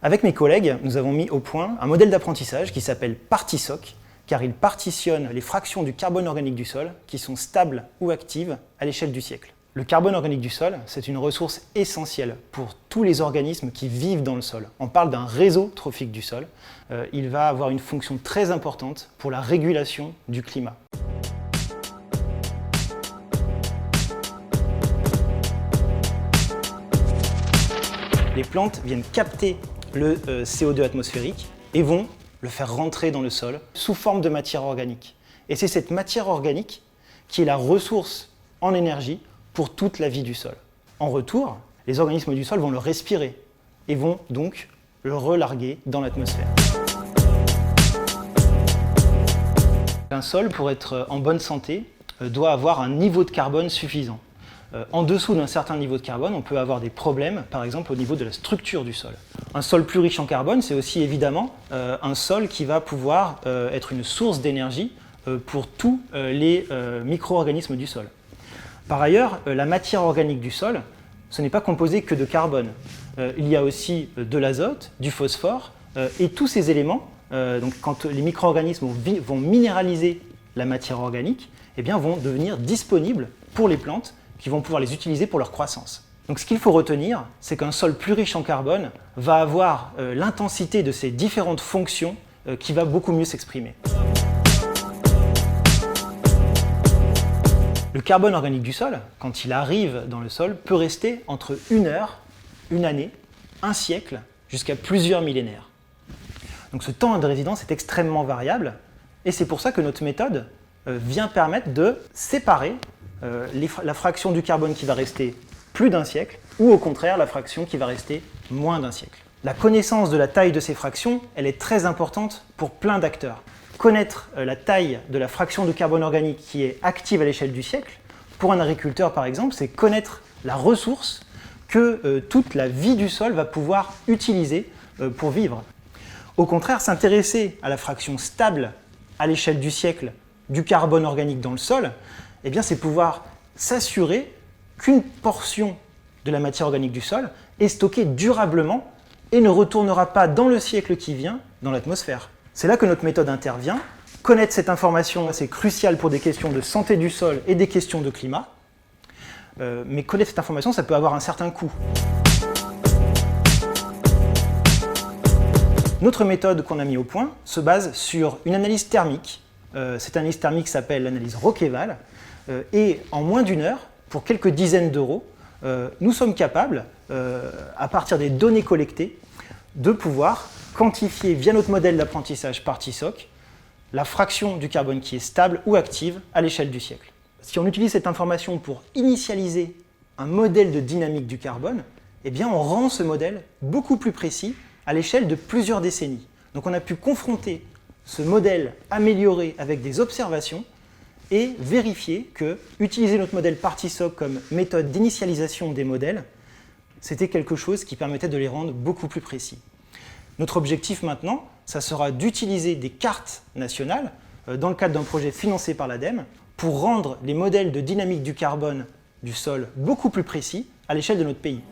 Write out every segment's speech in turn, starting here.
Avec mes collègues, nous avons mis au point un modèle d'apprentissage qui s'appelle PartiSoc, car il partitionne les fractions du carbone organique du sol qui sont stables ou actives à l'échelle du siècle. Le carbone organique du sol, c'est une ressource essentielle pour tous les organismes qui vivent dans le sol. On parle d'un réseau trophique du sol. Il va avoir une fonction très importante pour la régulation du climat. Les plantes viennent capter le CO2 atmosphérique et vont le faire rentrer dans le sol sous forme de matière organique. Et c'est cette matière organique qui est la ressource en énergie pour toute la vie du sol. En retour, les organismes du sol vont le respirer et vont donc le relarguer dans l'atmosphère. Un sol, pour être en bonne santé, doit avoir un niveau de carbone suffisant. En dessous d'un certain niveau de carbone, on peut avoir des problèmes, par exemple au niveau de la structure du sol. Un sol plus riche en carbone, c'est aussi évidemment un sol qui va pouvoir être une source d'énergie pour tous les micro-organismes du sol. Par ailleurs, la matière organique du sol, ce n'est pas composé que de carbone. Il y a aussi de l'azote, du phosphore, et tous ces éléments, donc quand les micro-organismes vont minéraliser la matière organique, eh bien, vont devenir disponibles pour les plantes qui vont pouvoir les utiliser pour leur croissance. Donc ce qu'il faut retenir, c'est qu'un sol plus riche en carbone va avoir l'intensité de ces différentes fonctions qui va beaucoup mieux s'exprimer. Le carbone organique du sol, quand il arrive dans le sol, peut rester entre 1 heure, 1 année, 1 siècle, jusqu'à plusieurs millénaires. Donc ce temps de résidence est extrêmement variable et c'est pour ça que notre méthode vient permettre de séparer la fraction du carbone qui va rester plus d'1 siècle ou au contraire la fraction qui va rester moins d'1 siècle. La connaissance de la taille de ces fractions, elle est très importante pour plein d'acteurs. Connaître la taille de la fraction de carbone organique qui est active à l'échelle du siècle, pour un agriculteur par exemple, c'est connaître la ressource que toute la vie du sol va pouvoir utiliser pour vivre. Au contraire, s'intéresser à la fraction stable à l'échelle du siècle du carbone organique dans le sol, eh bien, c'est pouvoir s'assurer qu'une portion de la matière organique du sol est stockée durablement et ne retournera pas dans le siècle qui vient dans l'atmosphère. C'est là que notre méthode intervient. Connaître cette information, c'est crucial pour des questions de santé du sol et des questions de climat. Mais connaître cette information, ça peut avoir un certain coût. Notre méthode qu'on a mis au point se base sur une analyse thermique. Cette analyse thermique s'appelle l'analyse Roqueval. Et en moins d'1 heure, pour quelques dizaines d'euros, nous sommes capables, à partir des données collectées, de pouvoir quantifier via notre modèle d'apprentissage PartiSoc la fraction du carbone qui est stable ou active à l'échelle du siècle. Si on utilise cette information pour initialiser un modèle de dynamique du carbone, eh bien on rend ce modèle beaucoup plus précis à l'échelle de plusieurs décennies. Donc on a pu confronter ce modèle amélioré avec des observations et vérifier que utiliser notre modèle PartiSoc comme méthode d'initialisation des modèles, c'était quelque chose qui permettait de les rendre beaucoup plus précis. Notre objectif maintenant, ça sera d'utiliser des cartes nationales dans le cadre d'un projet financé par l'ADEME pour rendre les modèles de dynamique du carbone du sol beaucoup plus précis à l'échelle de notre pays.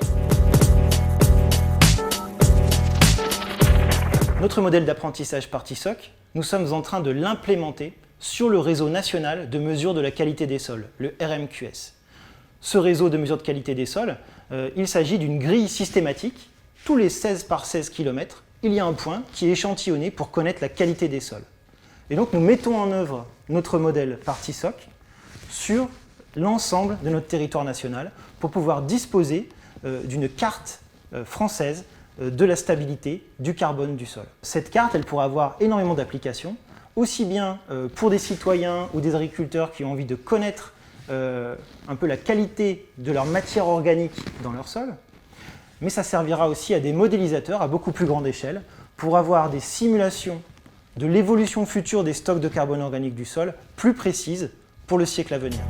Notre modèle d'apprentissage PartiSoc, nous sommes en train de l'implémenter sur le réseau national de mesure de la qualité des sols, le RMQS. Ce réseau de mesure de qualité des sols, il s'agit d'une grille systématique. Tous les 16 par 16 km, il y a un point qui est échantillonné pour connaître la qualité des sols. Et donc nous mettons en œuvre notre modèle PartiSoc sur l'ensemble de notre territoire national pour pouvoir disposer d'une carte française de la stabilité du carbone du sol. Cette carte, elle pourra avoir énormément d'applications, aussi bien pour des citoyens ou des agriculteurs qui ont envie de connaître un peu la qualité de leur matière organique dans leur sol, mais ça servira aussi à des modélisateurs à beaucoup plus grande échelle pour avoir des simulations de l'évolution future des stocks de carbone organique du sol plus précises pour le siècle à venir.